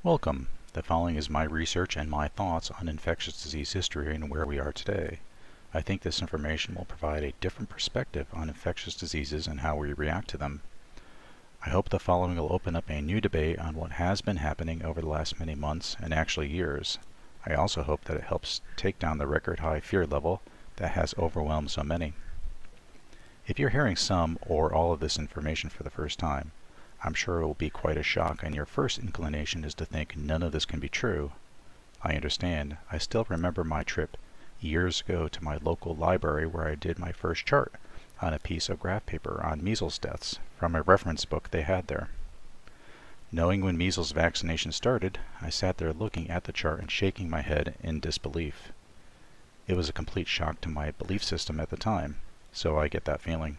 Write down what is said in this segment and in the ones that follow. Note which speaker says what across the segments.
Speaker 1: Welcome. The following is my research and my thoughts on infectious disease history and where we are today. I think this information will provide a different perspective on infectious diseases and how we react to them. I hope the following will open up a new debate on what has been happening over the last many months and actually years. I also hope that it helps take down the record high fear level that has overwhelmed so many. If you're hearing some or all of this information for the first time, I'm sure it will be quite a shock, and your first inclination is to think none of this can be true. I understand. I still remember my trip years ago to my local library where I did my first chart on a piece of graph paper on measles deaths from a reference book they had there. Knowing when measles vaccination started, I sat there looking at the chart and shaking my head in disbelief. It was a complete shock to my belief system at the time, so I get that feeling.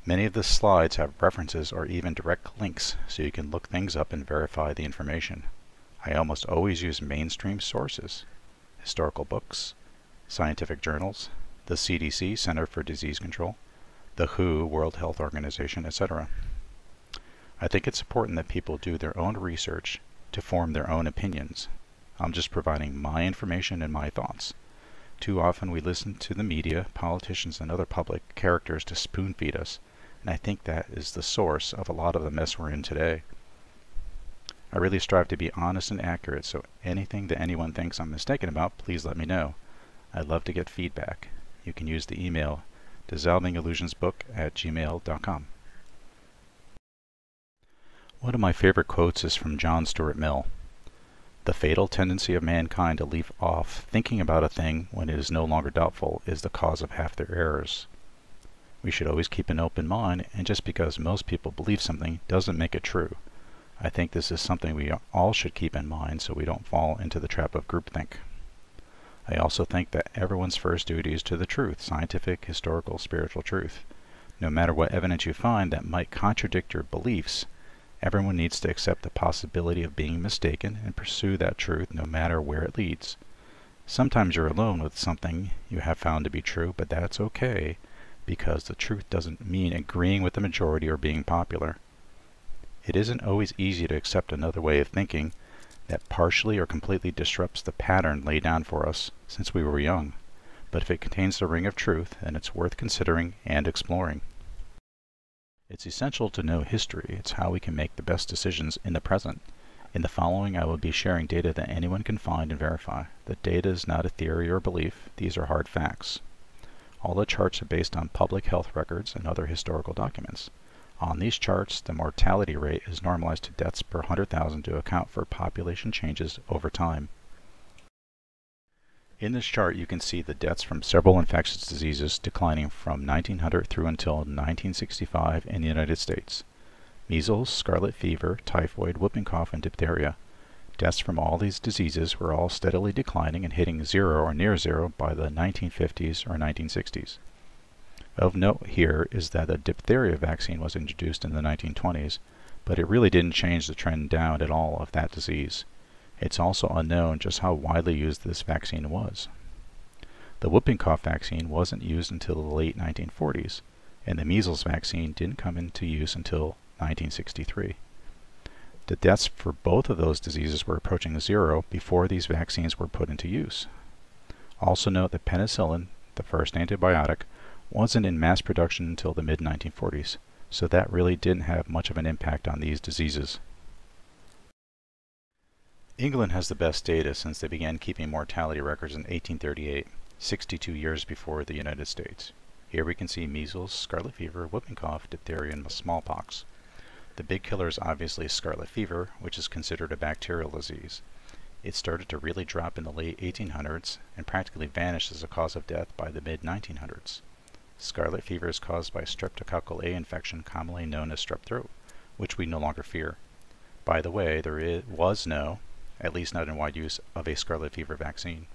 Speaker 1: Many of the slides have references or even direct links so you can look things up and verify the information. I almost always use mainstream sources, historical books, scientific journals, the CDC, Center for Disease Control, the WHO, World Health Organization, etc. I think it's important that people do their own research to form their own opinions. I'm just providing my information and my thoughts. Too often we listen to the media, politicians, and other public characters to spoon feed us, and I think that is the source of a lot of the mess we're in today. I really strive to be honest and accurate, so anything that anyone thinks I'm mistaken about, please let me know. I'd love to get feedback. You can use the email dissolvingillusionsbook@gmail.com. One of my favorite quotes is from John Stuart Mill. The fatal tendency of mankind to leave off thinking about a thing when it is no longer doubtful is the cause of half their errors. We should always keep an open mind, and just because most people believe something doesn't make it true. I think this is something we all should keep in mind so we don't fall into the trap of groupthink. I also think that everyone's first duty is to the truth, scientific, historical, spiritual truth. No matter what evidence you find that might contradict your beliefs, everyone needs to accept the possibility of being mistaken and pursue that truth no matter where it leads. Sometimes you're alone with something you have found to be true, but that's okay, because the truth doesn't mean agreeing with the majority or being popular. It isn't always easy to accept another way of thinking that partially or completely disrupts the pattern laid down for us since we were young, but if it contains the ring of truth, then it's worth considering and exploring. It's essential to know history. It's how we can make the best decisions in the present. In the following, I will be sharing data that anyone can find and verify. The data is not a theory or belief. These are hard facts. All the charts are based on public health records and other historical documents. On these charts, the mortality rate is normalized to deaths per 100,000 to account for population changes over time. In this chart, you can see the deaths from several infectious diseases declining from 1900 through until 1965 in the United States. Measles, scarlet fever, typhoid, whooping cough, and diphtheria. Deaths from all these diseases were all steadily declining and hitting zero or near zero by the 1950s or 1960s. Of note here is that the diphtheria vaccine was introduced in the 1920s, but it really didn't change the trend down at all of that disease. It's also unknown just how widely used this vaccine was. The whooping cough vaccine wasn't used until the late 1940s, and the measles vaccine didn't come into use until 1963. The deaths for both of those diseases were approaching zero before these vaccines were put into use. Also note that penicillin, the first antibiotic, wasn't in mass production until the mid-1940s, so that really didn't have much of an impact on these diseases. England has the best data since they began keeping mortality records in 1838, 62 years before the United States. Here we can see measles, scarlet fever, whooping cough, diphtheria, and smallpox. The big killer is obviously scarlet fever, which is considered a bacterial disease. It started to really drop in the late 1800s and practically vanished as a cause of death by the mid-1900s. Scarlet fever is caused by streptococcal A infection, commonly known as strep throat, which we no longer fear. By the way, there was no, at least not in wide use, of a scarlet fever vaccine.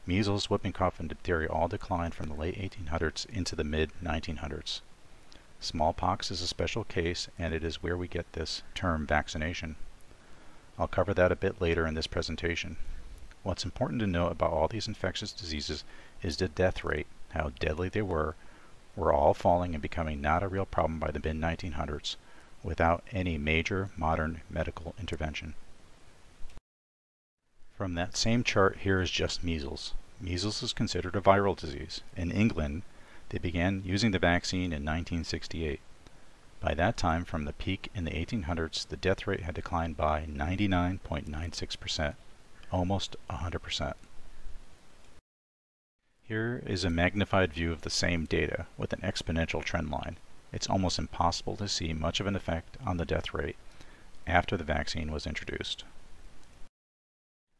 Speaker 1: Measles, whooping cough, and diphtheria all declined from the late 1800s into the mid-1900s. Smallpox is a special case, and it is where we get this term vaccination. I'll cover that a bit later in this presentation. What's important to note about all these infectious diseases is the death rate, how deadly they were all falling and becoming not a real problem by the mid-1900s, without any major modern medical intervention. From that same chart, here is just measles. Measles is considered a viral disease. In England, they began using the vaccine in 1968. By that time, from the peak in the 1800s, the death rate had declined by 99.96%, almost 100%. Here is a magnified view of the same data with an exponential trend line. It's almost impossible to see much of an effect on the death rate after the vaccine was introduced.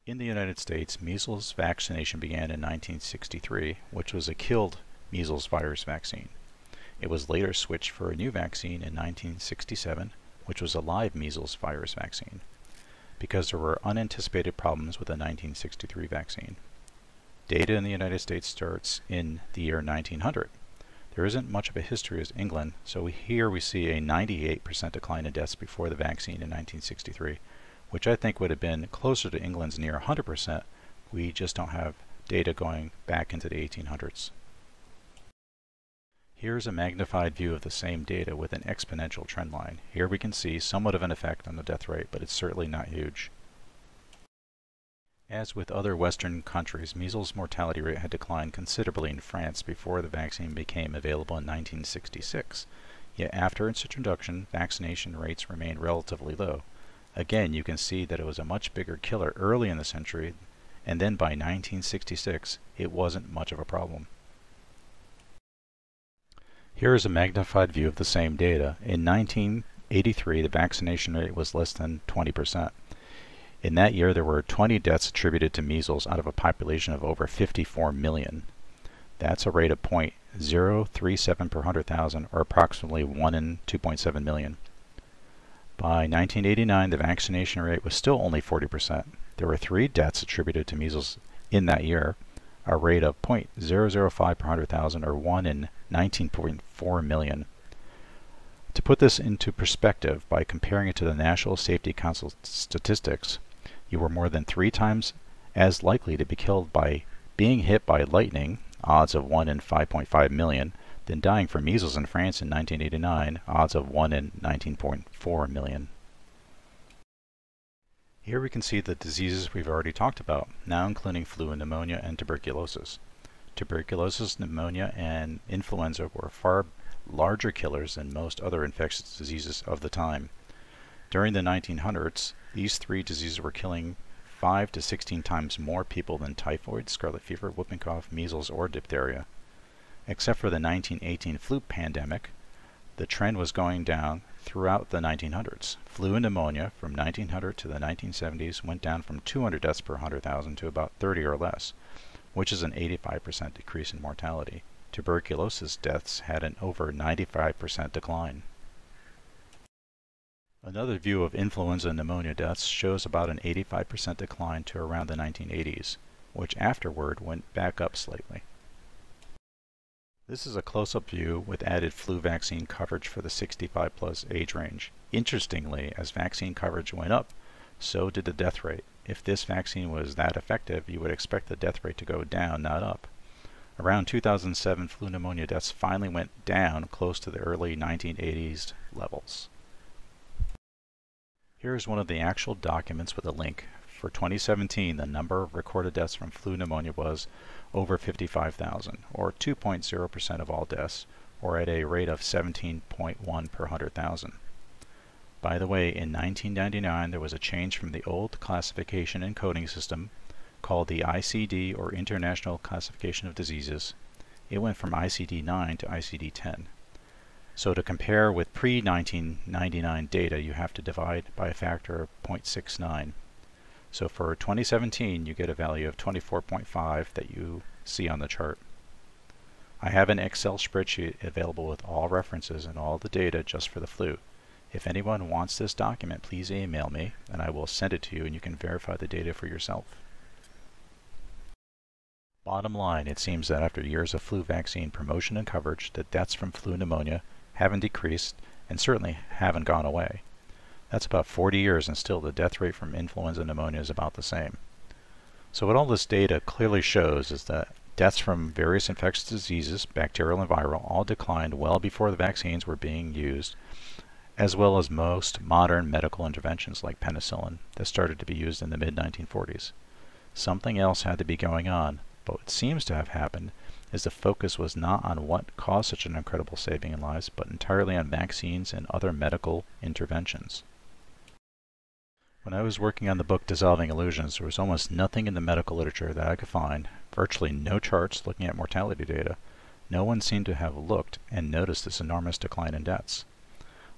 Speaker 1: In the United States, measles vaccination began in 1963, which was a killed measles virus vaccine. It was later switched for a new vaccine in 1967, which was a live measles virus vaccine, because there were unanticipated problems with the 1963 vaccine. Data in the United States starts in the year 1900. There isn't much of a history as England, so here we see a 98% decline in deaths before the vaccine in 1963, which I think would have been closer to England's near 100%. We just don't have data going back into the 1800s. Here's a magnified view of the same data with an exponential trend line. Here we can see somewhat of an effect on the death rate, but it's certainly not huge. As with other Western countries, measles mortality rate had declined considerably in France before the vaccine became available in 1966. Yet after its introduction, vaccination rates remained relatively low. Again, you can see that it was a much bigger killer early in the century, and then by 1966, it wasn't much of a problem. Here is a magnified view of the same data. In 1983, the vaccination rate was less than 20%. In that year, there were 20 deaths attributed to measles out of a population of over 54 million. That's a rate of 0.037 per 100,000, or approximately 1 in 2.7 million. By 1989, the vaccination rate was still only 40%. There were 3 deaths attributed to measles in that year, a rate of 0.005 per 100,000, or 1 in 19.4 million. To put this into perspective, by comparing it to the National Safety Council statistics, you were more than 3 times as likely to be killed by being hit by lightning, odds of 1 in 5.5 million, than dying from measles in France in 1989, odds of 1 in 19.4 million. Here we can see the diseases we've already talked about, now including flu and pneumonia and tuberculosis. Tuberculosis, pneumonia, and influenza were far larger killers than most other infectious diseases of the time. During the 1900s, these 3 diseases were killing 5 to 16 times more people than typhoid, scarlet fever, whooping cough, measles, or diphtheria. Except for the 1918 flu pandemic, the trend was going down throughout the 1900s. Flu and pneumonia from 1900 to the 1970s went down from 200 deaths per 100,000 to about 30 or less, which is an 85% decrease in mortality. Tuberculosis deaths had an over 95% decline. Another view of influenza and pneumonia deaths shows about an 85% decline to around the 1980s, which afterward went back up slightly. This is a close-up view with added flu vaccine coverage for the 65 plus age range. Interestingly, as vaccine coverage went up, so did the death rate. If this vaccine was that effective, you would expect the death rate to go down, not up. Around 2007, flu pneumonia deaths finally went down close to the early 1980s levels. Here is one of the actual documents with a link. For 2017, the number of recorded deaths from flu pneumonia was over 55,000, or 2.0% of all deaths, or at a rate of 17.1 per 100,000. By the way, in 1999, there was a change from the old classification and coding system called the ICD, or International Classification of Diseases. It went from ICD-9 to ICD-10. So to compare with pre-1999 data, you have to divide by a factor of 0.69. So for 2017, you get a value of 24.5 that you see on the chart. I have an Excel spreadsheet available with all references and all the data just for the flu. If anyone wants this document, please email me and I will send it to you and you can verify the data for yourself. Bottom line, it seems that after years of flu vaccine promotion and coverage, the deaths from flu pneumonia haven't decreased and certainly haven't gone away. That's about 40 years and still the death rate from influenza and pneumonia is about the same. So what all this data clearly shows is that deaths from various infectious diseases, bacterial and viral, all declined well before the vaccines were being used, as well as most modern medical interventions like penicillin that started to be used in the mid-1940s. Something else had to be going on, but what seems to have happened is the focus was not on what caused such an incredible saving in lives, but entirely on vaccines and other medical interventions. When I was working on the book Dissolving Illusions, there was almost nothing in the medical literature that I could find, virtually no charts looking at mortality data. No one seemed to have looked and noticed this enormous decline in deaths.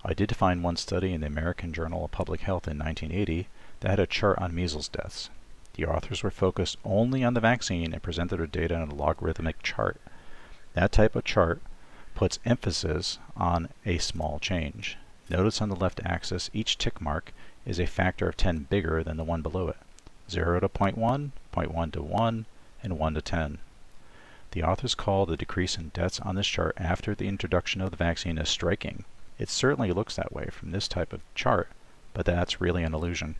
Speaker 1: I did find one study in the American Journal of Public Health in 1980 that had a chart on measles deaths. The authors were focused only on the vaccine and presented their data in a logarithmic chart. That type of chart puts emphasis on a small change. Notice on the left axis, each tick mark is a factor of 10 bigger than the one below it. 0 to 0.1, 0.1 to 1, and 1 to 10. The authors call the decrease in deaths on this chart after the introduction of the vaccine as striking. It certainly looks that way from this type of chart, but that's really an illusion.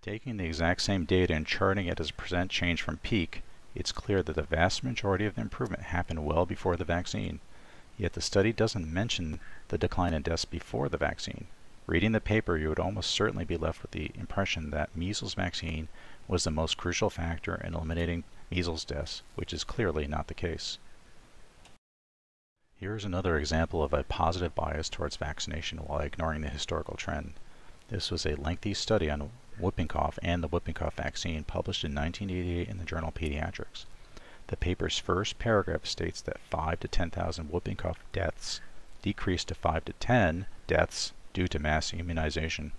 Speaker 1: Taking the exact same data and charting it as a percent change from peak, it's clear that the vast majority of the improvement happened well before the vaccine. Yet the study doesn't mention the decline in deaths before the vaccine. Reading the paper, you would almost certainly be left with the impression that measles vaccine was the most crucial factor in eliminating measles deaths, which is clearly not the case. Here is another example of a positive bias towards vaccination while ignoring the historical trend. This was a lengthy study on whooping cough and the whooping cough vaccine published in 1988 in the journal Pediatrics. The paper's first paragraph states that 5 to 10,000 whooping cough deaths decreased to 5 to 10 deaths due to mass immunization.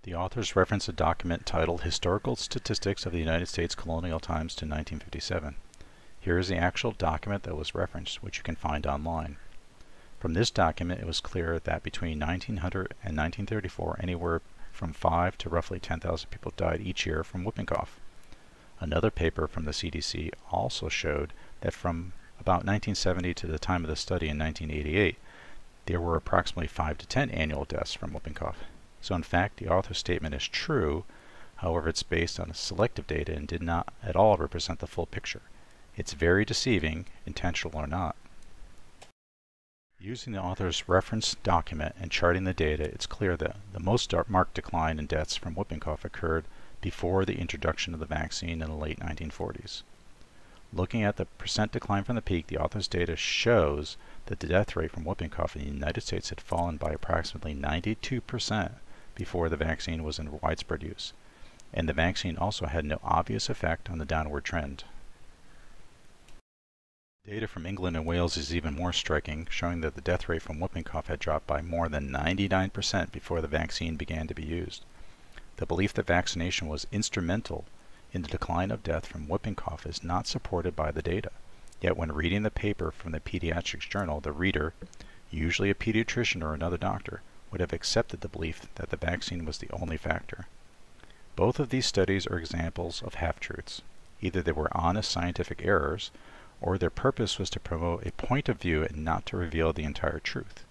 Speaker 1: The authors reference a document titled Historical Statistics of the United States Colonial Times to 1957. Here is the actual document that was referenced, which you can find online. From this document, it was clear that between 1900 and 1934, anywhere from 5 to roughly 10,000 people died each year from whooping cough. Another paper from the CDC also showed that from about 1970 to the time of the study in 1988, there were approximately 5 to 10 annual deaths from whooping cough. So in fact, the author's statement is true, however it's based on selective data and did not at all represent the full picture. It's very deceiving, intentional or not. Using the author's reference document and charting the data, it's clear that the most marked decline in deaths from whooping cough occurred before the introduction of the vaccine in the late 1940s. Looking at the percent decline from the peak, the author's data shows that the death rate from whooping cough in the United States had fallen by approximately 92% before the vaccine was in widespread use, and the vaccine also had no obvious effect on the downward trend. Data from England and Wales is even more striking, showing that the death rate from whooping cough had dropped by more than 99% before the vaccine began to be used. The belief that vaccination was instrumental in the decline of death from whooping cough is not supported by the data. Yet when reading the paper from the Pediatrics Journal, the reader, usually a pediatrician or another doctor, would have accepted the belief that the vaccine was the only factor. Both of these studies are examples of half-truths. Either they were honest scientific errors, or their purpose was to promote a point of view and not to reveal the entire truth.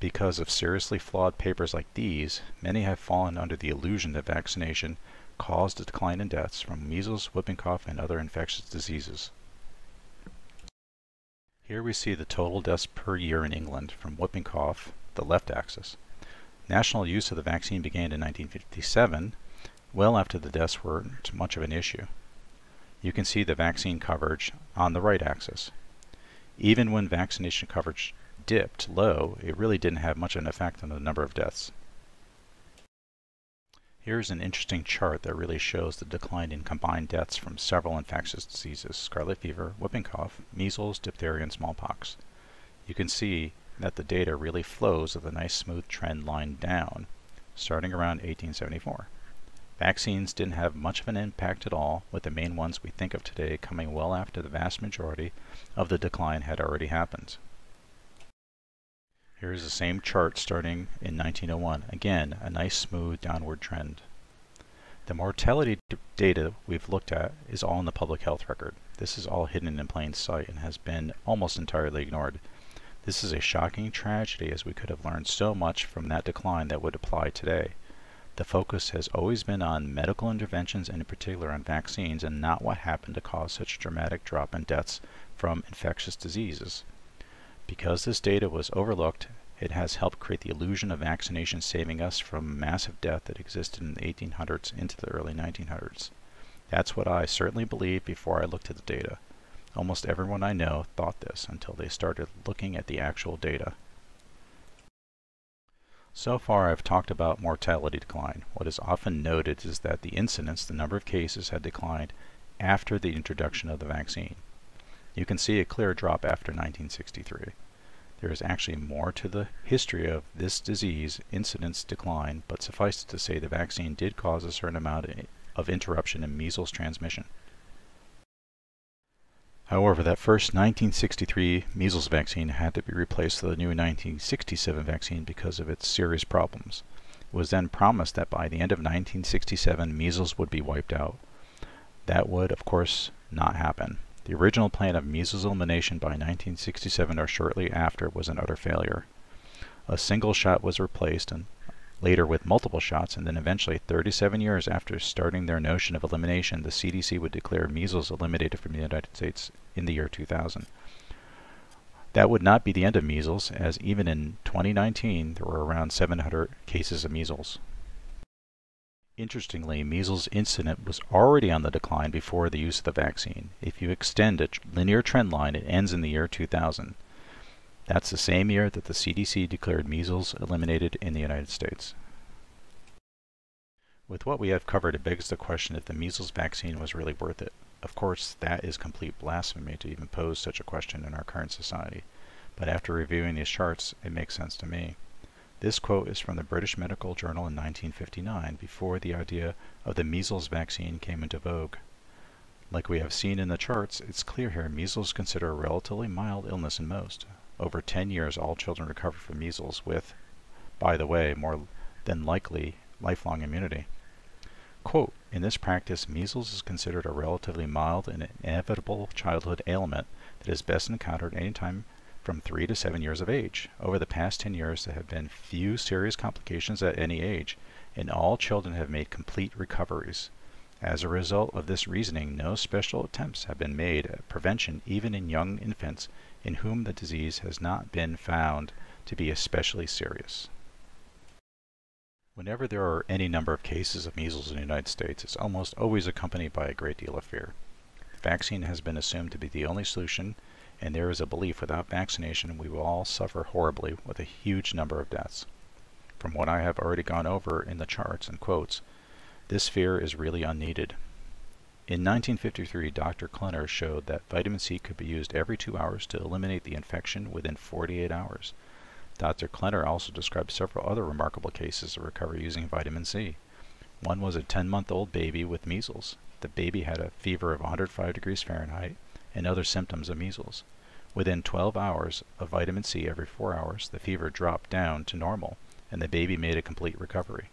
Speaker 1: Because of seriously flawed papers like these, many have fallen under the illusion that vaccination caused a decline in deaths from measles, whooping cough, and other infectious diseases. Here we see the total deaths per year in England from whooping cough, the left axis. National use of the vaccine began in 1957, well after the deaths weren't much of an issue. You can see the vaccine coverage on the right axis. Even when vaccination coverage dipped low, it really didn't have much of an effect on the number of deaths. Here's an interesting chart that really shows the decline in combined deaths from several infectious diseases: scarlet fever, whooping cough, measles, diphtheria, and smallpox. You can see that the data really flows with a nice smooth trend line down, starting around 1874. Vaccines didn't have much of an impact at all, with the main ones we think of today coming well after the vast majority of the decline had already happened. Here's the same chart starting in 1901. Again, a nice smooth downward trend. The mortality data we've looked at is all in the public health record. This is all hidden in plain sight and has been almost entirely ignored. This is a shocking tragedy, as we could have learned so much from that decline that would apply today. The focus has always been on medical interventions and in particular on vaccines, and not what happened to cause such a dramatic drop in deaths from infectious diseases. Because this data was overlooked, it has helped create the illusion of vaccination saving us from massive death that existed in the 1800s into the early 1900s. That's what I certainly believed before I looked at the data. Almost everyone I know thought this until they started looking at the actual data. So far I've talked about mortality decline. What is often noted is that the incidence, the number of cases, had declined after the introduction of the vaccine. You can see a clear drop after 1963. There is actually more to the history of this disease incidence decline, but suffice it to say the vaccine did cause a certain amount of interruption in measles transmission. However, that first 1963 measles vaccine had to be replaced with a new 1967 vaccine because of its serious problems. It was then promised that by the end of 1967 measles would be wiped out. That would, of course, not happen. The original plan of measles elimination by 1967 or shortly after was an utter failure. A single shot was replaced and later with multiple shots, and then eventually 37 years after starting their notion of elimination, the CDC would declare measles eliminated from the United States in the year 2000. That would not be the end of measles, as even in 2019 there were around 700 cases of measles. Interestingly, measles incidence was already on the decline before the use of the vaccine. If you extend a linear trend line, it ends in the year 2000. That's the same year that the CDC declared measles eliminated in the United States. With what we have covered, it begs the question if the measles vaccine was really worth it. Of course, that is complete blasphemy to even pose such a question in our current society, but after reviewing these charts, it makes sense to me. This quote is from the British Medical Journal in 1959, before the idea of the measles vaccine came into vogue. Like we have seen in the charts, it's clear here measles is considered a relatively mild illness in most. Over 10 years, all children recover from measles with, by the way, more than likely lifelong immunity. Quote, in this practice, measles is considered a relatively mild and inevitable childhood ailment that is best encountered any time from 3 to 7 years of age. Over the past 10 years, there have been few serious complications at any age, and all children have made complete recoveries. As a result of this reasoning, no special attempts have been made at prevention even in young infants in whom the disease has not been found to be especially serious. Whenever there are any number of cases of measles in the United States, it's almost always accompanied by a great deal of fear. The vaccine has been assumed to be the only solution, and there is a belief without vaccination we will all suffer horribly with a huge number of deaths. From what I have already gone over in the charts and quotes, this fear is really unneeded. In 1953, Dr. Klenner showed that vitamin C could be used every 2 hours to eliminate the infection within 48 hours. Dr. Klenner also described several other remarkable cases of recovery using vitamin C. One was a 10-month-old baby with measles. The baby had a fever of 105 degrees Fahrenheit and other symptoms of measles. Within 12 hours of vitamin C every 4 hours, the fever dropped down to normal, and the baby made a complete recovery.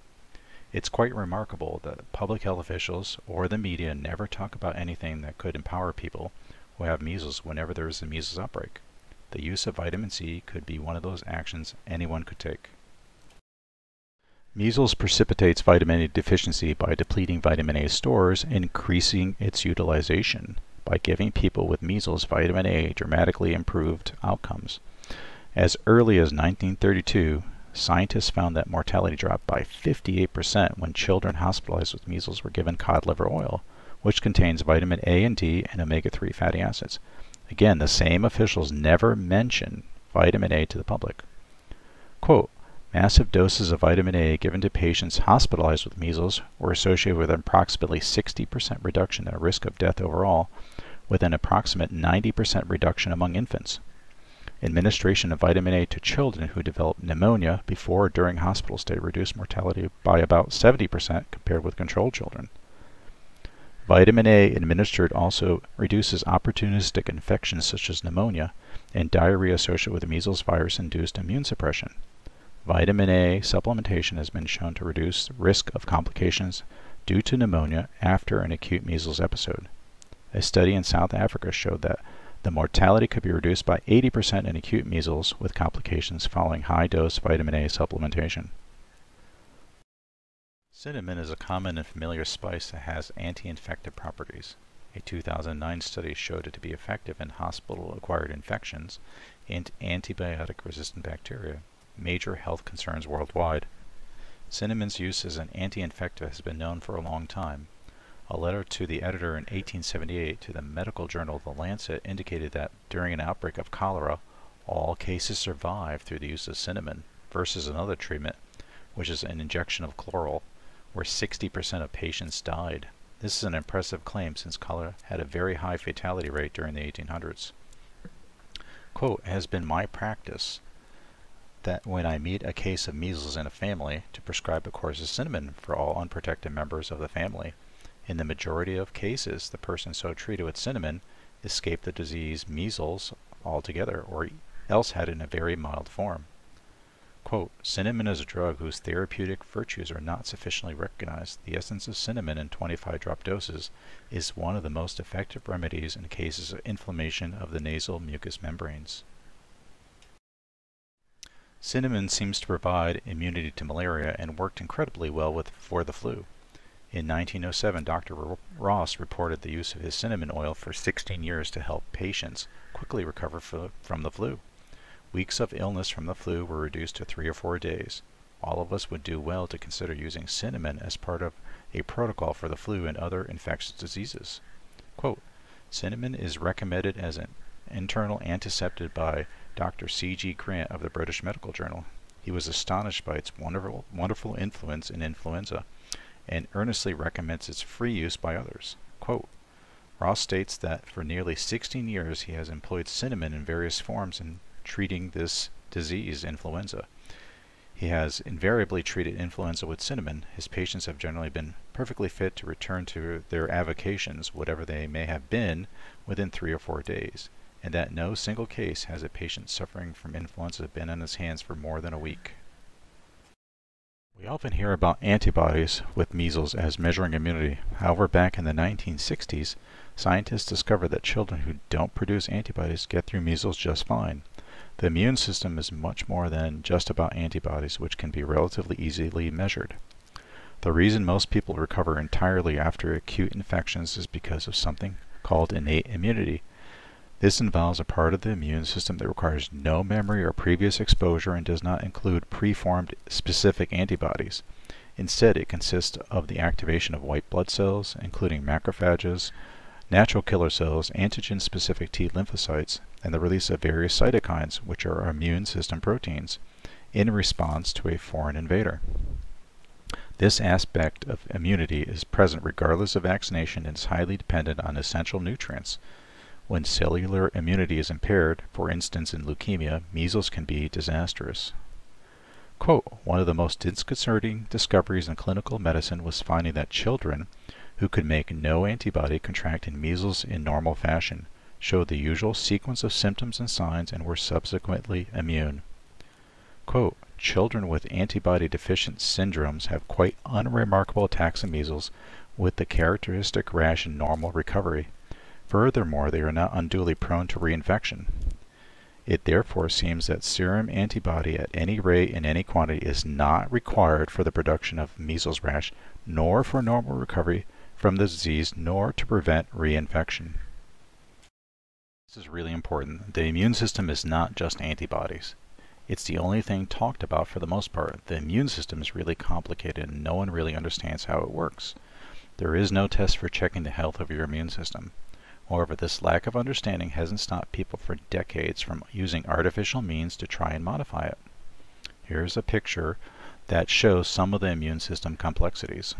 Speaker 1: It's quite remarkable that public health officials or the media never talk about anything that could empower people who have measles whenever there is a measles outbreak. The use of vitamin C could be one of those actions anyone could take. Measles precipitates vitamin A deficiency by depleting vitamin A stores and increasing its utilization. By giving people with measles vitamin A dramatically improved outcomes. As early as 1932, scientists found that mortality dropped by 58% when children hospitalized with measles were given cod liver oil, which contains vitamin A and D and omega-3 fatty acids. Again, the same officials never mention vitamin A to the public. Quote, massive doses of vitamin A given to patients hospitalized with measles were associated with an approximately 60% reduction in risk of death overall, with an approximate 90% reduction among infants. Administration of vitamin A to children who developed pneumonia before or during hospital stay reduced mortality by about 70% compared with controlled children. Vitamin A administered also reduces opportunistic infections such as pneumonia and diarrhea associated with the measles virus-induced immune suppression. Vitamin A supplementation has been shown to reduce risk of complications due to pneumonia after an acute measles episode. A study in South Africa showed that the mortality could be reduced by 80% in acute measles with complications following high-dose vitamin A supplementation. Cinnamon is a common and familiar spice that has anti-infective properties. A 2009 study showed it to be effective in hospital-acquired infections and antibiotic-resistant bacteria, major health concerns worldwide. Cinnamon's use as an anti-infective has been known for a long time. A letter to the editor in 1878 to the medical journal The Lancet indicated that during an outbreak of cholera, all cases survived through the use of cinnamon versus another treatment, which is an injection of chloral, where 60% of patients died. This is an impressive claim since cholera had a very high fatality rate during the 1800s. Quote, "It has been my practice that when I meet a case of measles in a family, to prescribe a course of cinnamon for all unprotected members of the family. In the majority of cases, the person so treated with cinnamon escaped the disease measles altogether, or else had it in a very mild form." Quote, "Cinnamon is a drug whose therapeutic virtues are not sufficiently recognized. The essence of cinnamon in 25-drop doses is one of the most effective remedies in cases of inflammation of the nasal mucous membranes." Cinnamon seems to provide immunity to malaria and worked incredibly well for the flu. In 1907, Dr. Ross reported the use of his cinnamon oil for 16 years to help patients quickly recover from the flu. Weeks of illness from the flu were reduced to 3 or 4 days. All of us would do well to consider using cinnamon as part of a protocol for the flu and other infectious diseases. Quote, "Cinnamon is recommended as an internal antiseptic by Dr. C.G. Grant of the British Medical Journal. He was astonished by its wonderful influence in influenza, and earnestly recommends its free use by others." Quote, Ross states that for nearly 16 years he has employed cinnamon in various forms in treating this disease, influenza. He has invariably treated influenza with cinnamon. His patients have generally been perfectly fit to return to their avocations, whatever they may have been, within 3 or 4 days, and that no single case has a patient suffering from influenza been on his hands for more than a week. We often hear about antibodies with measles as measuring immunity. However, back in the 1960s, scientists discovered that children who don't produce antibodies get through measles just fine. The immune system is much more than just about antibodies, which can be relatively easily measured. The reason most people recover entirely after acute infections is because of something called innate immunity. This involves a part of the immune system that requires no memory or previous exposure and does not include preformed specific antibodies. Instead, it consists of the activation of white blood cells, including macrophages, natural killer cells, antigen-specific T lymphocytes, and the release of various cytokines, which are immune system proteins, in response to a foreign invader. This aspect of immunity is present regardless of vaccination and is highly dependent on essential nutrients. When cellular immunity is impaired, for instance in leukemia, measles can be disastrous. Quote, "One of the most disconcerting discoveries in clinical medicine was finding that children who could make no antibody contracted measles in normal fashion, showed the usual sequence of symptoms and signs, and were subsequently immune." Quote, "Children with antibody-deficient syndromes have quite unremarkable attacks of measles with the characteristic rash and normal recovery. Furthermore, they are not unduly prone to reinfection. It therefore seems that serum antibody at any rate and any quantity is not required for the production of measles rash, nor for normal recovery from the disease, nor to prevent reinfection." This is really important. The immune system is not just antibodies. It's the only thing talked about for the most part. The immune system is really complicated and no one really understands how it works. There is no test for checking the health of your immune system. However, this lack of understanding hasn't stopped people for decades from using artificial means to try and modify it. Here's a picture that shows some of the immune system complexities.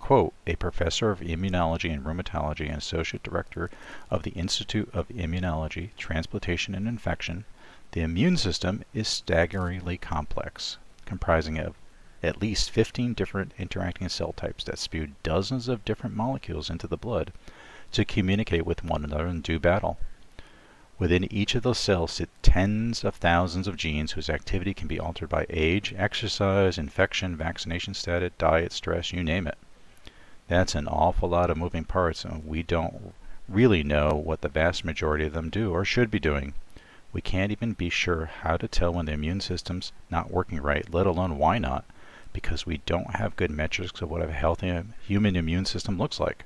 Speaker 1: Quote, "A professor of immunology and rheumatology and associate director of the Institute of Immunology, Transplantation and Infection, the immune system is staggeringly complex, comprising of at least 15 different interacting cell types that spew dozens of different molecules into the blood to communicate with one another and do battle. Within each of those cells sit tens of thousands of genes whose activity can be altered by age, exercise, infection, vaccination status, diet, stress, you name it. That's an awful lot of moving parts, and we don't really know what the vast majority of them do or should be doing. We can't even be sure how to tell when the immune system's not working right, let alone why not, because we don't have good metrics of what a healthy human immune system looks like.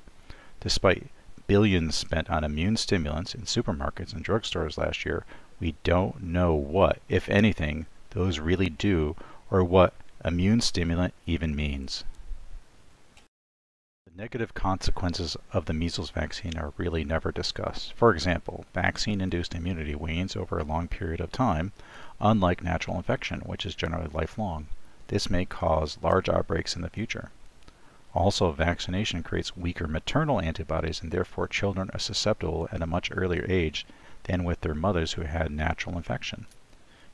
Speaker 1: Despite billions spent on immune stimulants in supermarkets and drugstores last year, we don't know what, if anything, those really do or what immune stimulant even means. The negative consequences of the measles vaccine are really never discussed. For example, vaccine-induced immunity wanes over a long period of time, unlike natural infection, which is generally lifelong. This may cause large outbreaks in the future. Also, vaccination creates weaker maternal antibodies, and therefore children are susceptible at a much earlier age than with their mothers who had natural infection.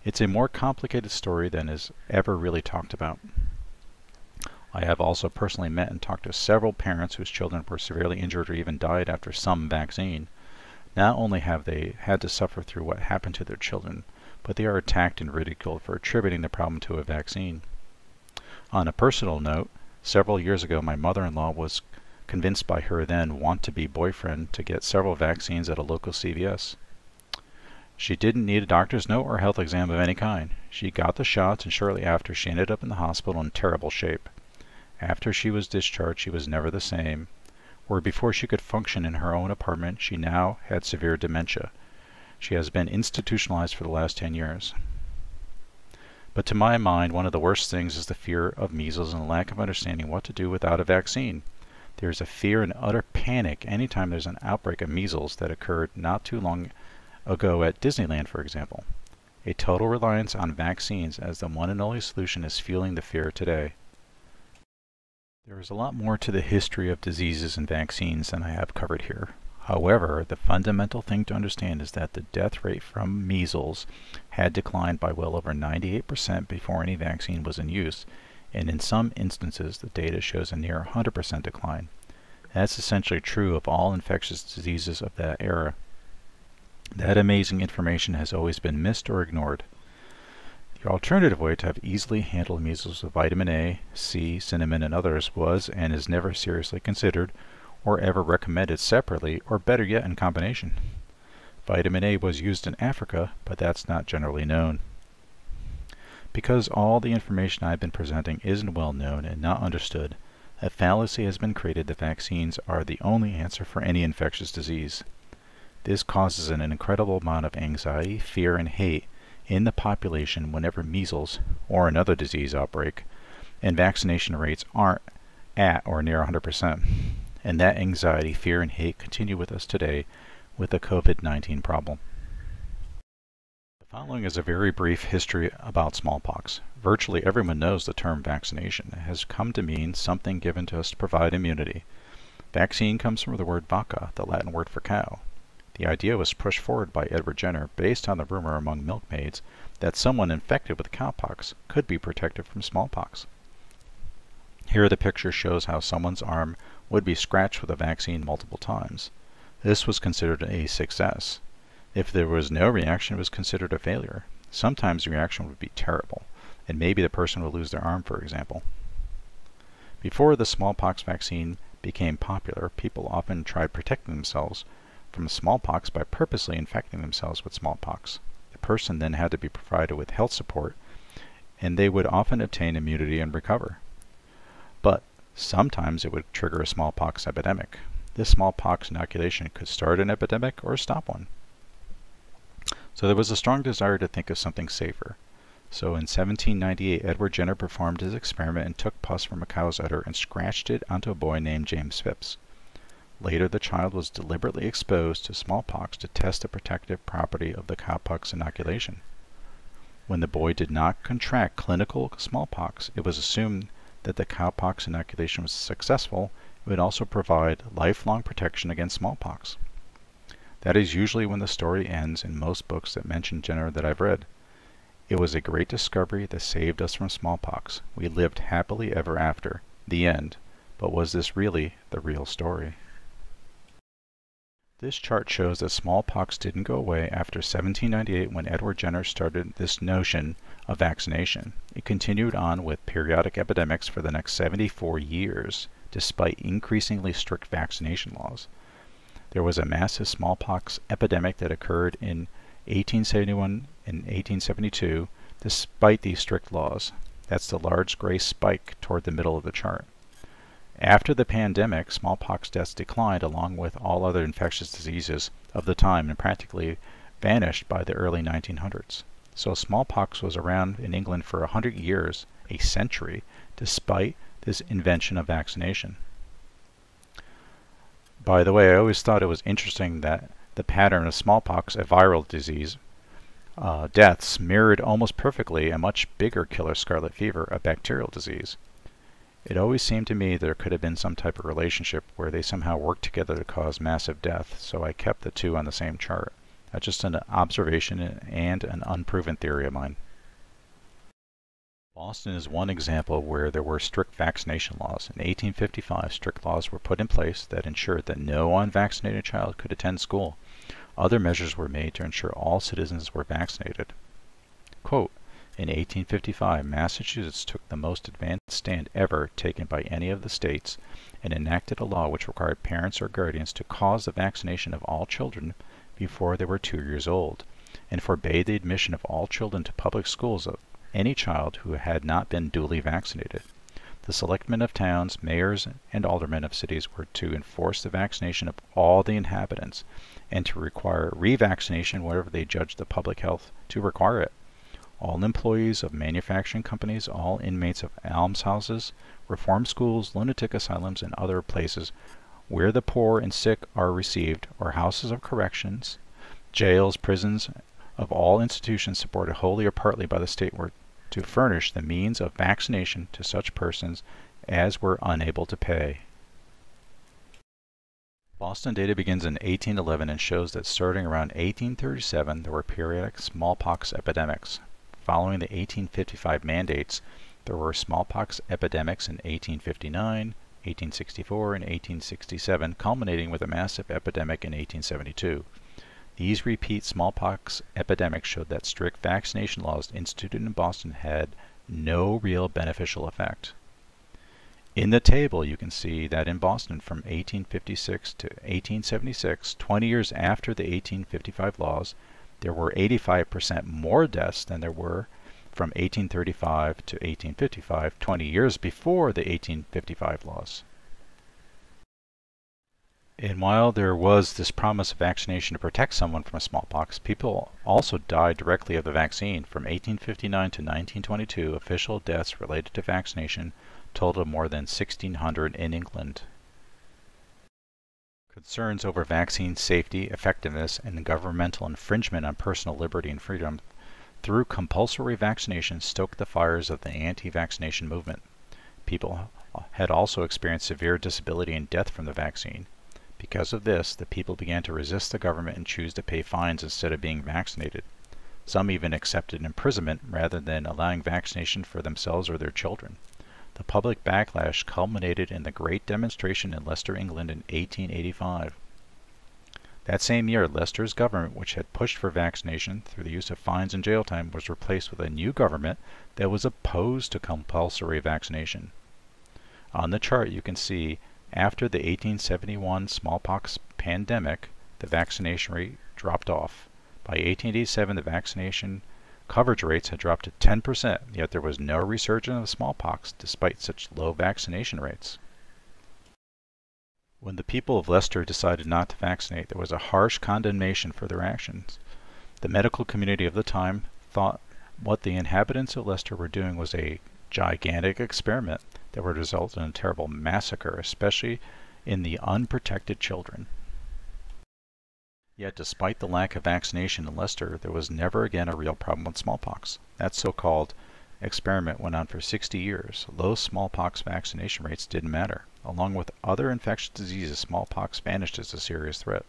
Speaker 1: It's a more complicated story than is ever really talked about. I have also personally met and talked to several parents whose children were severely injured or even died after some vaccine. Not only have they had to suffer through what happened to their children, but they are attacked and ridiculed for attributing the problem to a vaccine. On a personal note, several years ago my mother-in-law was convinced by her then want-to-be boyfriend to get several vaccines at a local CVS. She didn't need a doctor's note or health exam of any kind. She got the shots, and shortly after she ended up in the hospital in terrible shape. After she was discharged, she was never the same. Where before she could function in her own apartment, she now had severe dementia. She has been institutionalized for the last 10 years. But to my mind, one of the worst things is the fear of measles and the lack of understanding what to do without a vaccine. There is a fear and utter panic anytime there's an outbreak of measles that occurred not too long ago at Disneyland, for example. A total reliance on vaccines as the one and only solution is fueling the fear today. There is a lot more to the history of diseases and vaccines than I have covered here. However, the fundamental thing to understand is that the death rate from measles had declined by well over 98% before any vaccine was in use, and in some instances the data shows a near 100% decline. That's essentially true of all infectious diseases of that era. That amazing information has always been missed or ignored. The alternative way to have easily handled measles with vitamin A, C, cinnamon, and others was and is never seriously considered or ever recommended separately, or better yet in combination. Vitamin A was used in Africa, but that's not generally known. Because all the information I've been presenting isn't well known and not understood, a fallacy has been created that vaccines are the only answer for any infectious disease. This causes an incredible amount of anxiety, fear, and hate in the population whenever measles or another disease outbreak, and vaccination rates aren't at or near 100%. And that anxiety, fear, and hate continue with us today with the COVID-19 problem. The following is a very brief history about smallpox. Virtually everyone knows the term vaccination. It has come to mean something given to us to provide immunity. Vaccine comes from the word vacca, the Latin word for cow. The idea was pushed forward by Edward Jenner based on the rumor among milkmaids that someone infected with cowpox could be protected from smallpox. Here the picture shows how someone's arm would be scratched with a vaccine multiple times. This was considered a success. If there was no reaction, it was considered a failure. Sometimes the reaction would be terrible, and maybe the person would lose their arm, for example. Before the smallpox vaccine became popular, people often tried protecting themselves from smallpox by purposely infecting themselves with smallpox. The person then had to be provided with health support, and they would often obtain immunity and recover. But sometimes it would trigger a smallpox epidemic. This smallpox inoculation could start an epidemic or stop one. So there was a strong desire to think of something safer. So in 1798, Edward Jenner performed his experiment and took pus from a cow's udder and scratched it onto a boy named James Phipps. Later, the child was deliberately exposed to smallpox to test the protective property of the cowpox inoculation. When the boy did not contract clinical smallpox, it was assumed that the cowpox inoculation was successful. It would also provide lifelong protection against smallpox. That is usually when the story ends in most books that mention Jenner that I've read. It was a great discovery that saved us from smallpox. We lived happily ever after. The end. But was this really the real story? This chart shows that smallpox didn't go away after 1798 when Edward Jenner started this notion of vaccination. It continued on with periodic epidemics for the next 74 years, despite increasingly strict vaccination laws. There was a massive smallpox epidemic that occurred in 1871 and 1872, despite these strict laws. That's the large gray spike toward the middle of the chart. After the pandemic, smallpox deaths declined along with all other infectious diseases of the time and practically vanished by the early 1900s. So smallpox was around in England for 100 years, a century, despite this invention of vaccination. By the way, I always thought it was interesting that the pattern of smallpox, a viral disease, deaths mirrored almost perfectly a much bigger killer, scarlet fever, a bacterial disease. It always seemed to me there could have been some type of relationship where they somehow worked together to cause massive death, so I kept the two on the same chart. That's just an observation and an unproven theory of mine. Boston is one example where there were strict vaccination laws. In 1855, strict laws were put in place that ensured that no unvaccinated child could attend school. Other measures were made to ensure all citizens were vaccinated. Quote, in 1855, Massachusetts took the most advanced stand ever taken by any of the states and enacted a law which required parents or guardians to cause the vaccination of all children before they were 2 years old, and forbade the admission of all children to public schools of any child who had not been duly vaccinated. The selectmen of towns, mayors, and aldermen of cities were to enforce the vaccination of all the inhabitants and to require revaccination wherever they judged the public health to require it. All employees of manufacturing companies, all inmates of almshouses, reform schools, lunatic asylums, and other places where the poor and sick are received, or houses of corrections, jails, prisons, of all institutions supported wholly or partly by the state were to furnish the means of vaccination to such persons as were unable to pay. Boston data begins in 1811 and shows that starting around 1837 there were periodic smallpox epidemics. Following the 1855 mandates, there were smallpox epidemics in 1859, 1864, and 1867, culminating with a massive epidemic in 1872. These repeat smallpox epidemics showed that strict vaccination laws instituted in Boston had no real beneficial effect. In the table, you can see that in Boston from 1856 to 1876, 20 years after the 1855 laws, there were 85% more deaths than there were from 1835 to 1855, 20 years before the 1855 laws. And while there was this promise of vaccination to protect someone from smallpox, people also died directly of the vaccine. From 1859 to 1922, official deaths related to vaccination totaled more than 1,600 in England. Concerns over vaccine safety, effectiveness, and governmental infringement on personal liberty and freedom through compulsory vaccination stoked the fires of the anti-vaccination movement. People had also experienced severe disability and death from the vaccine. Because of this, the people began to resist the government and choose to pay fines instead of being vaccinated. Some even accepted imprisonment rather than allowing vaccination for themselves or their children. The public backlash culminated in the Great Demonstration in Leicester, England in 1885. That same year, Leicester's government, which had pushed for vaccination through the use of fines and jail time, was replaced with a new government that was opposed to compulsory vaccination. On the chart you can see after the 1871 smallpox pandemic, the vaccination rate dropped off. By 1887, the vaccination coverage rates had dropped to 10%, yet there was no resurgence of smallpox despite such low vaccination rates. When the people of Leicester decided not to vaccinate, there was a harsh condemnation for their actions. The medical community of the time thought what the inhabitants of Leicester were doing was a gigantic experiment that would result in a terrible massacre, especially in the unprotected children. Yet despite the lack of vaccination in Leicester, there was never again a real problem with smallpox. That so-called experiment went on for 60 years. Low smallpox vaccination rates didn't matter. Along with other infectious diseases, smallpox vanished as a serious threat.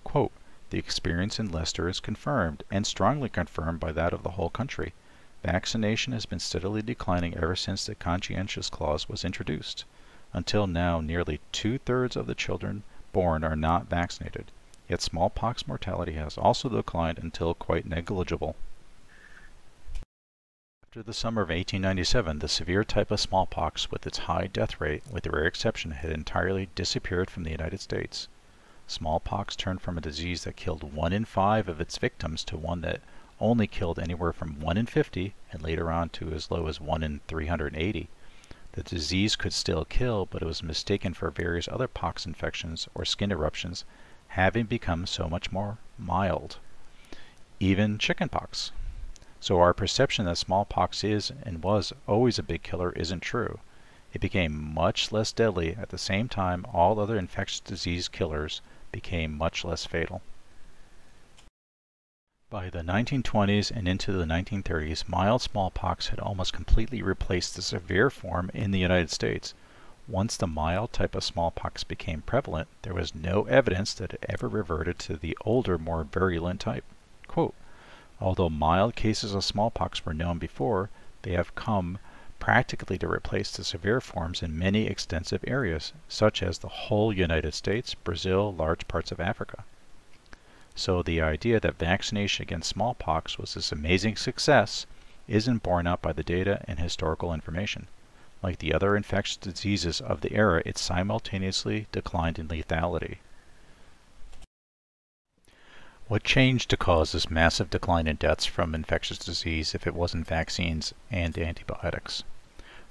Speaker 1: Quote, the experience in Leicester is confirmed, and strongly confirmed by that of the whole country. Vaccination has been steadily declining ever since the conscientious clause was introduced. Until now, nearly 2/3 of the children born are not vaccinated. Yet smallpox mortality has also declined until quite negligible. After the summer of 1897, the severe type of smallpox with its high death rate, with a rare exception, had entirely disappeared from the United States. Smallpox turned from a disease that killed 1 in 5 of its victims to one that only killed anywhere from 1 in 50 and later on to as low as 1 in 380. The disease could still kill, but it was mistaken for various other pox infections or skin eruptions, having become so much more mild. Even chickenpox. So our perception that smallpox is and was always a big killer isn't true. It became much less deadly at the same time all other infectious disease killers became much less fatal. By the 1920s and into the 1930s, mild smallpox had almost completely replaced the severe form in the United States. Once the mild type of smallpox became prevalent, there was no evidence that it ever reverted to the older, more virulent type. Quote, although mild cases of smallpox were known before, they have come practically to replace the severe forms in many extensive areas, such as the whole United States, Brazil, large parts of Africa. So the idea that vaccination against smallpox was this amazing success isn't borne out by the data and historical information. Like the other infectious diseases of the era, it simultaneously declined in lethality. What changed to cause this massive decline in deaths from infectious disease if it wasn't vaccines and antibiotics?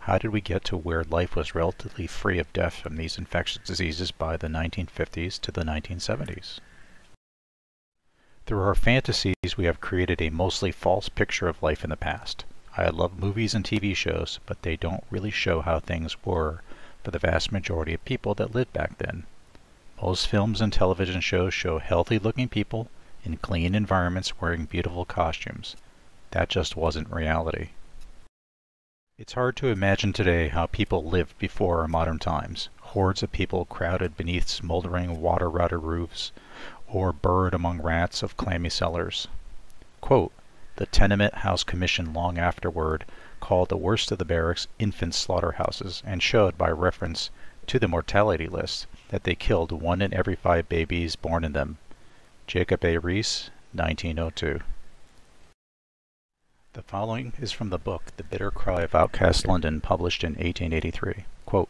Speaker 1: How did we get to where life was relatively free of death from these infectious diseases by the 1950s to the 1970s? Through our fantasies, we have created a mostly false picture of life in the past. I love movies and TV shows, but they don't really show how things were for the vast majority of people that lived back then. Most films and television shows show healthy-looking people in clean environments wearing beautiful costumes. That just wasn't reality. It's hard to imagine today how people lived before our modern times. Hordes of people crowded beneath smoldering water-rotted roofs, or burrowed among rats of clammy cellars. Quote, the Tenement House Commission long afterward called the worst of the barracks infant slaughterhouses and showed by reference to the mortality list that they killed 1 in every 5 babies born in them. Jacob A. Riis, 1902. The following is from the book The Bitter Cry of Outcast London, published in 1883. Quote,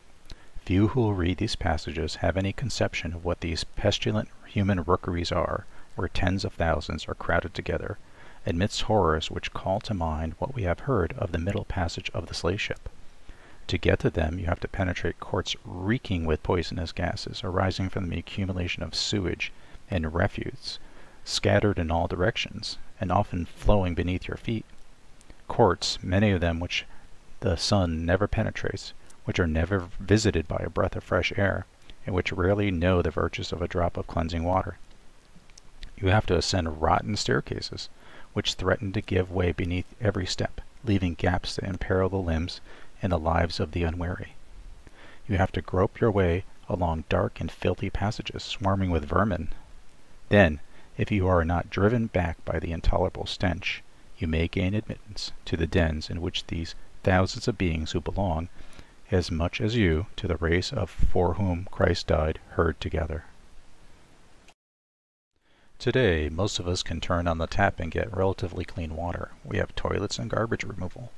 Speaker 1: few who will read these passages have any conception of what these pestilent human rookeries are, where tens of thousands are crowded together, amidst horrors which call to mind what we have heard of the middle passage of the slave ship. To get to them, you have to penetrate courts reeking with poisonous gases arising from the accumulation of sewage and refuse, scattered in all directions, and often flowing beneath your feet. Courts, many of them which the sun never penetrates, which are never visited by a breath of fresh air, and which rarely know the virtues of a drop of cleansing water. You have to ascend rotten staircases, which threaten to give way beneath every step, leaving gaps that imperil the limbs and the lives of the unwary. You have to grope your way along dark and filthy passages swarming with vermin. Then, if you are not driven back by the intolerable stench, you may gain admittance to the dens in which these thousands of beings who belong, as much as you, to the race of for whom Christ died, herd together. Today, most of us can turn on the tap and get relatively clean water. We have toilets and garbage removal.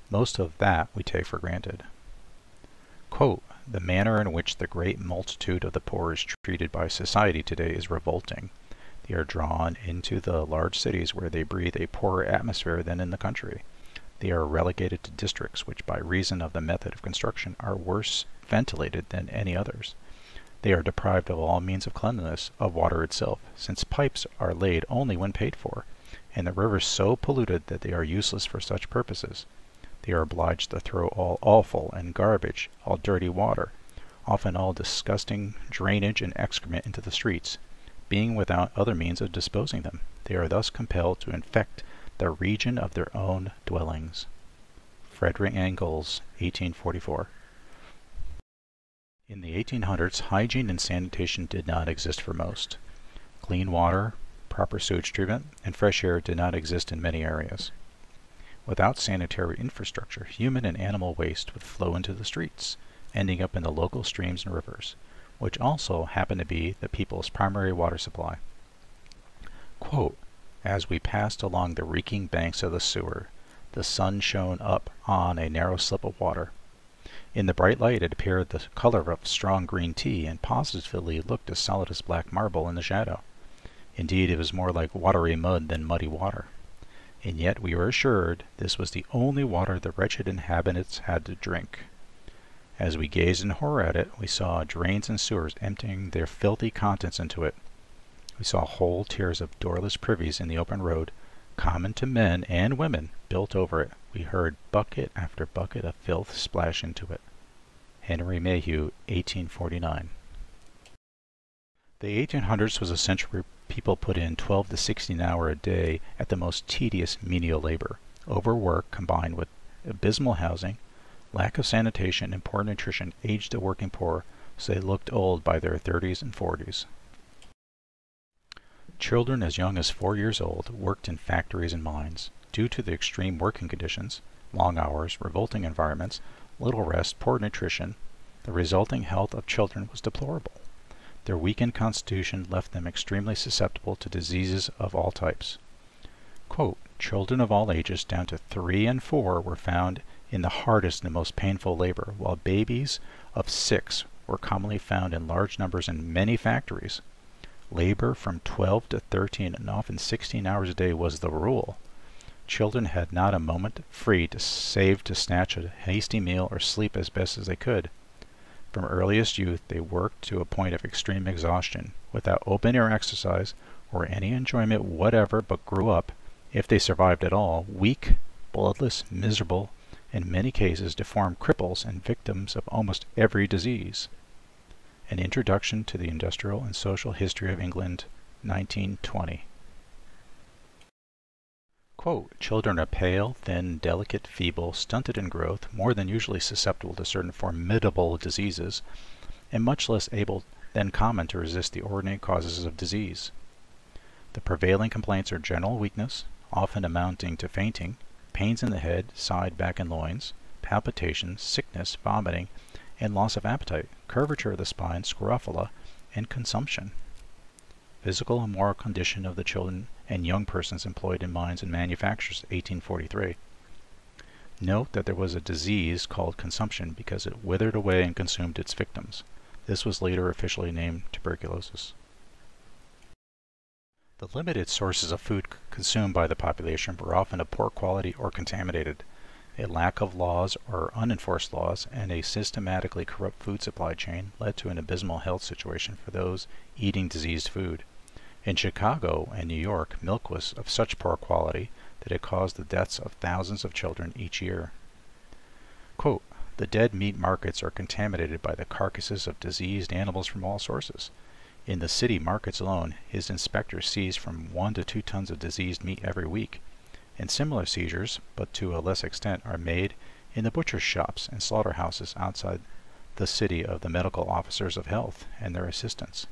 Speaker 1: Most of that we take for granted. Quote, the manner in which the great multitude of the poor is treated by society today is revolting. They are drawn into the large cities where they breathe a poorer atmosphere than in the country. They are relegated to districts which, by reason of the method of construction, are worse ventilated than any others. They are deprived of all means of cleanliness, of water itself, since pipes are laid only when paid for, and the rivers so polluted that they are useless for such purposes. They are obliged to throw all offal and garbage, all dirty water, often all disgusting drainage and excrement into the streets, being without other means of disposing them. They are thus compelled to infect the region of their own dwellings. Frederick Engels, 1844. In the 1800s, hygiene and sanitation did not exist for most. Clean water, proper sewage treatment, and fresh air did not exist in many areas. Without sanitary infrastructure, human and animal waste would flow into the streets, ending up in the local streams and rivers, which also happen to be the people's primary water supply. Quote, as we passed along the reeking banks of the sewer, the sun shone up on a narrow slip of water. In the bright light it appeared the color of strong green tea, and positively looked as solid as black marble in the shadow. Indeed, it was more like watery mud than muddy water. And yet we were assured this was the only water the wretched inhabitants had to drink. As we gazed in horror at it, we saw drains and sewers emptying their filthy contents into it. We saw whole tiers of doorless privies in the open road, common to men and women, built over it. We heard bucket after bucket of filth splash into it. Henry Mayhew, 1849. The 1800s was a century where people put in 12 to 16 hours a day at the most tedious menial labor. Overwork combined with abysmal housing, lack of sanitation, and poor nutrition aged the working poor so they looked old by their 30s and 40s. Children as young as 4 years old worked in factories and mines. Due to the extreme working conditions, long hours, revolting environments, little rest, poor nutrition, the resulting health of children was deplorable. Their weakened constitution left them extremely susceptible to diseases of all types. Quote, children of all ages down to 3 and 4 were found in the hardest and most painful labor, while babies of 6 were commonly found in large numbers in many factories. Labor from 12 to 13 and often 16 hours a day was the rule. Children had not a moment free to save to snatch a hasty meal or sleep as best as they could. From earliest youth they worked to a point of extreme exhaustion, without open-air exercise or any enjoyment whatever, but grew up, if they survived at all, weak, bloodless, miserable, in many cases deformed cripples and victims of almost every disease. An Introduction to the Industrial and Social History of England, 1920. Quote, children are pale, thin, delicate, feeble, stunted in growth, more than usually susceptible to certain formidable diseases, and much less able than common to resist the ordinary causes of disease. The prevailing complaints are general weakness, often amounting to fainting, pains in the head, side, back, and loins, palpitations, sickness, vomiting, and loss of appetite, curvature of the spine, scrofula, and consumption. Physical and moral condition of the children and young persons employed in mines and manufactures, 1843. Note that there was a disease called consumption because it withered away and consumed its victims. This was later officially named tuberculosis. The limited sources of food consumed by the population were often of poor quality or contaminated. A lack of laws or unenforced laws and a systematically corrupt food supply chain led to an abysmal health situation for those eating diseased food. In Chicago and New York, milk was of such poor quality that it caused the deaths of thousands of children each year. Quote, the dead meat markets are contaminated by the carcasses of diseased animals from all sources. In the city markets alone, his inspectors seize from 1 to 2 tons of diseased meat every week. And similar seizures, but to a less extent, are made in the butcher's shops and slaughterhouses outside the city of the medical officers of health and their assistants.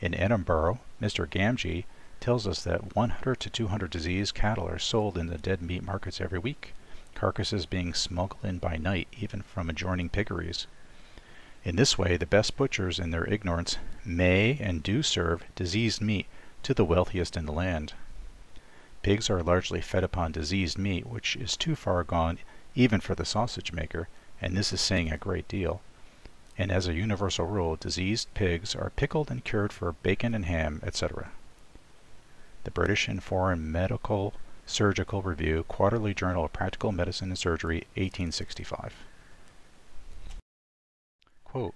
Speaker 1: In Edinburgh, Mr. Gamgee tells us that 100 to 200 diseased cattle are sold in the dead meat markets every week, carcasses being smuggled in by night even from adjoining piggeries. In this way, the best butchers in their ignorance may and do serve diseased meat to the wealthiest in the land. Pigs are largely fed upon diseased meat, which is too far gone even for the sausage maker, and this is saying a great deal. And as a universal rule, diseased pigs are pickled and cured for bacon and ham, etc. The British and Foreign Medical Surgical Review, Quarterly Journal of Practical Medicine and Surgery, 1865. Quote,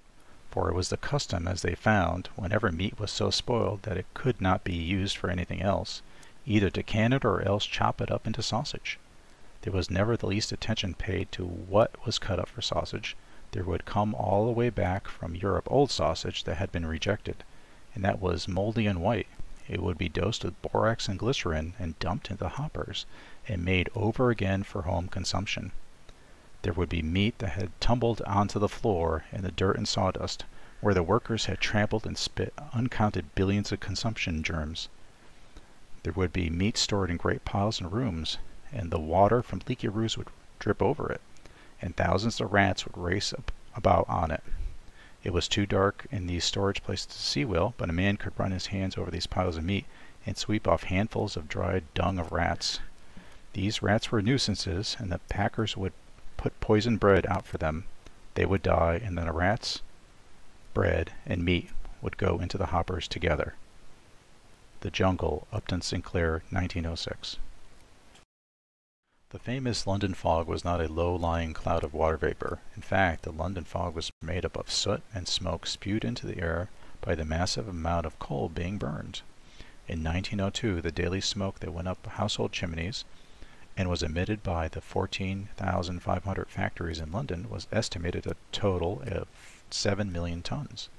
Speaker 1: for it was the custom, as they found, whenever meat was so spoiled that it could not be used for anything else, either to can it or else chop it up into sausage. There was never the least attention paid to what was cut up for sausage. There would come all the way back from Europe old sausage that had been rejected, and that was moldy and white. It would be dosed with borax and glycerin and dumped into hoppers and made over again for home consumption. There would be meat that had tumbled onto the floor in the dirt and sawdust, where the workers had trampled and spit uncounted billions of consumption germs. There would be meat stored in great piles in rooms, and the water from leaky roofs would drip over it, and thousands of rats would race about on it. It was too dark in these storage places to see well, but a man could run his hands over these piles of meat and sweep off handfuls of dried dung of rats. These rats were nuisances, and the packers would put poisoned bread out for them. They would die, and then the rats, bread, and meat would go into the hoppers together. The Jungle, Upton Sinclair, 1906. The famous London fog was not a low-lying cloud of water vapor. In fact, the London fog was made up of soot and smoke spewed into the air by the massive amount of coal being burned. In 1902, the daily smoke that went up household chimneys and was emitted by the 14,500 factories in London was estimated a total of 7 million tons.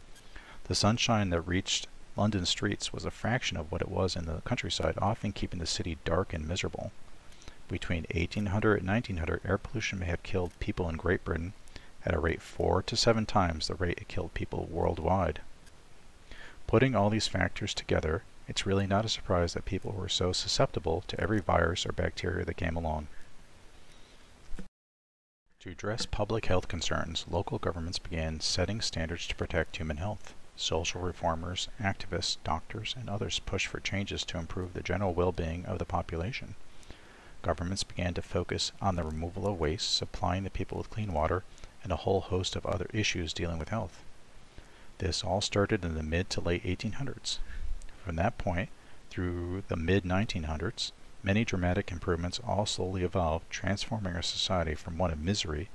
Speaker 1: The sunshine that reached London streets was a fraction of what it was in the countryside, often keeping the city dark and miserable. Between 1800 and 1900, air pollution may have killed people in Great Britain at a rate 4 to 7 times the rate it killed people worldwide. Putting all these factors together, it's really not a surprise that people were so susceptible to every virus or bacteria that came along. To address public health concerns, local governments began setting standards to protect human health. Social reformers, activists, doctors, and others pushed for changes to improve the general well-being of the population. Governments began to focus on the removal of waste, supplying the people with clean water, and a whole host of other issues dealing with health. This all started in the mid to late 1800s. From that point through the mid-1900s, many dramatic improvements all slowly evolved, transforming our society from one of misery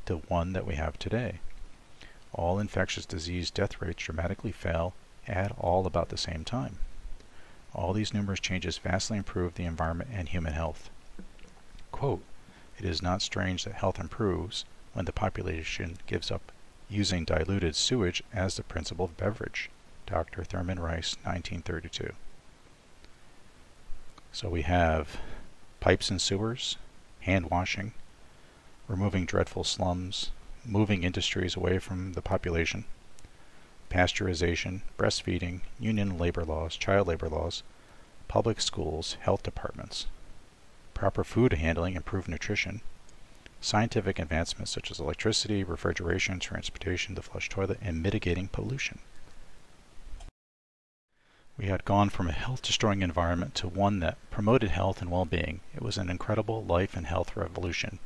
Speaker 1: to one that we have today. All infectious disease death rates dramatically fell at all about the same time. All these numerous changes vastly improved the environment and human health. Quote, "It is not strange that health improves when the population gives up using diluted sewage as the principal beverage." Dr. Thurman Rice, 1932. So we have pipes and sewers, hand washing, removing dreadful slums, moving industries away from the population, pasteurization, breastfeeding, union labor laws, child labor laws, public schools, health departments, proper food handling, improved nutrition, scientific advancements such as electricity, refrigeration, transportation, the flush toilet, and mitigating pollution. We had gone from a health-destroying environment to one that promoted health and well-being. It was an incredible life and health revolution,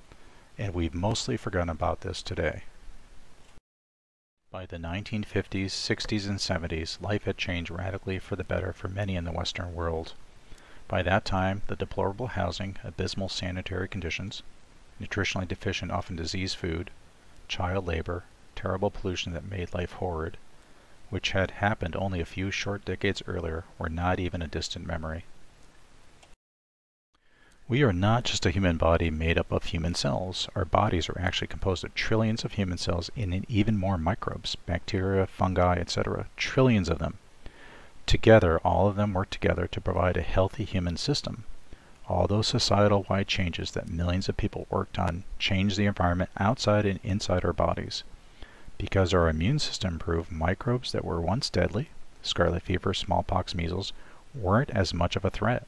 Speaker 1: and we've mostly forgotten about this today. By the 1950s, 60s, and 70s, life had changed radically for the better for many in the Western world. By that time, the deplorable housing, abysmal sanitary conditions, nutritionally deficient, often diseased food, child labor, terrible pollution that made life horrid, which had happened only a few short decades earlier, were not even a distant memory. We are not just a human body made up of human cells. Our bodies are actually composed of trillions of human cells and even more microbes, bacteria, fungi, etc., trillions of them. Together, all of them work together to provide a healthy human system. All those societal-wide changes that millions of people worked on changed the environment outside and inside our bodies. Because our immune system improved, microbes that were once deadly, scarlet fever, smallpox, measles, weren't as much of a threat.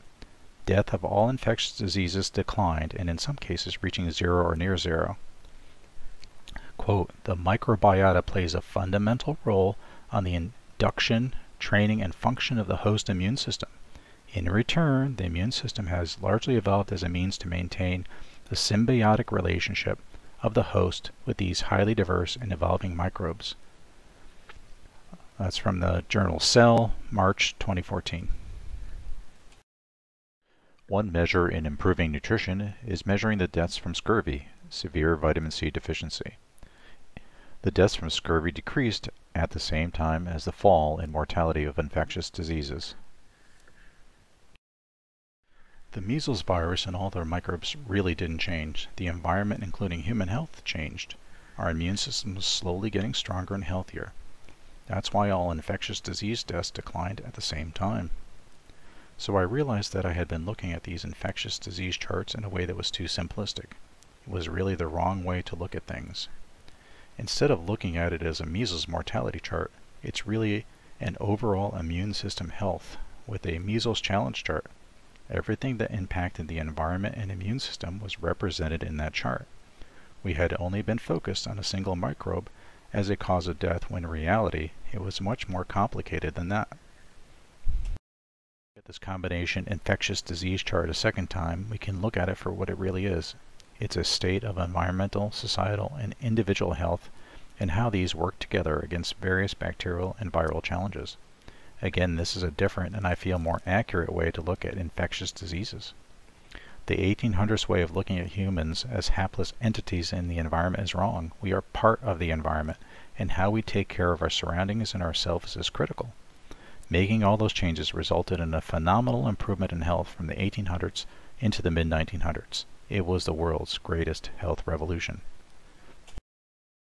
Speaker 1: Death of all infectious diseases declined, and in some cases reaching zero or near zero. Quote, "The microbiota plays a fundamental role on the induction, training, and function of the host immune system. In return, the immune system has largely evolved as a means to maintain the symbiotic relationship of the host with these highly diverse and evolving microbes." That's from the journal Cell, March 2014. One measure in improving nutrition is measuring the deaths from scurvy, severe vitamin C deficiency. The deaths from scurvy decreased at the same time as the fall in mortality of infectious diseases. The measles virus and all their microbes really didn't change. The environment, including human health, changed. Our immune system was slowly getting stronger and healthier. That's why all infectious disease deaths declined at the same time. So I realized that I had been looking at these infectious disease charts in a way that was too simplistic. It was really the wrong way to look at things. Instead of looking at it as a measles mortality chart, it's really an overall immune system health with a measles challenge chart. Everything that impacted the environment and immune system was represented in that chart. We had only been focused on a single microbe as a cause of death, when in reality it was much more complicated than that. At this combination infectious disease chart a second time, we can look at it for what it really is. It's a state of environmental, societal, and individual health, and how these work together against various bacterial and viral challenges. Again, this is a different and I feel more accurate way to look at infectious diseases. The 1800s way of looking at humans as hapless entities in the environment is wrong. We are part of the environment, and how we take care of our surroundings and ourselves is critical. Making all those changes resulted in a phenomenal improvement in health from the 1800s into the mid-1900s. It was the world's greatest health revolution.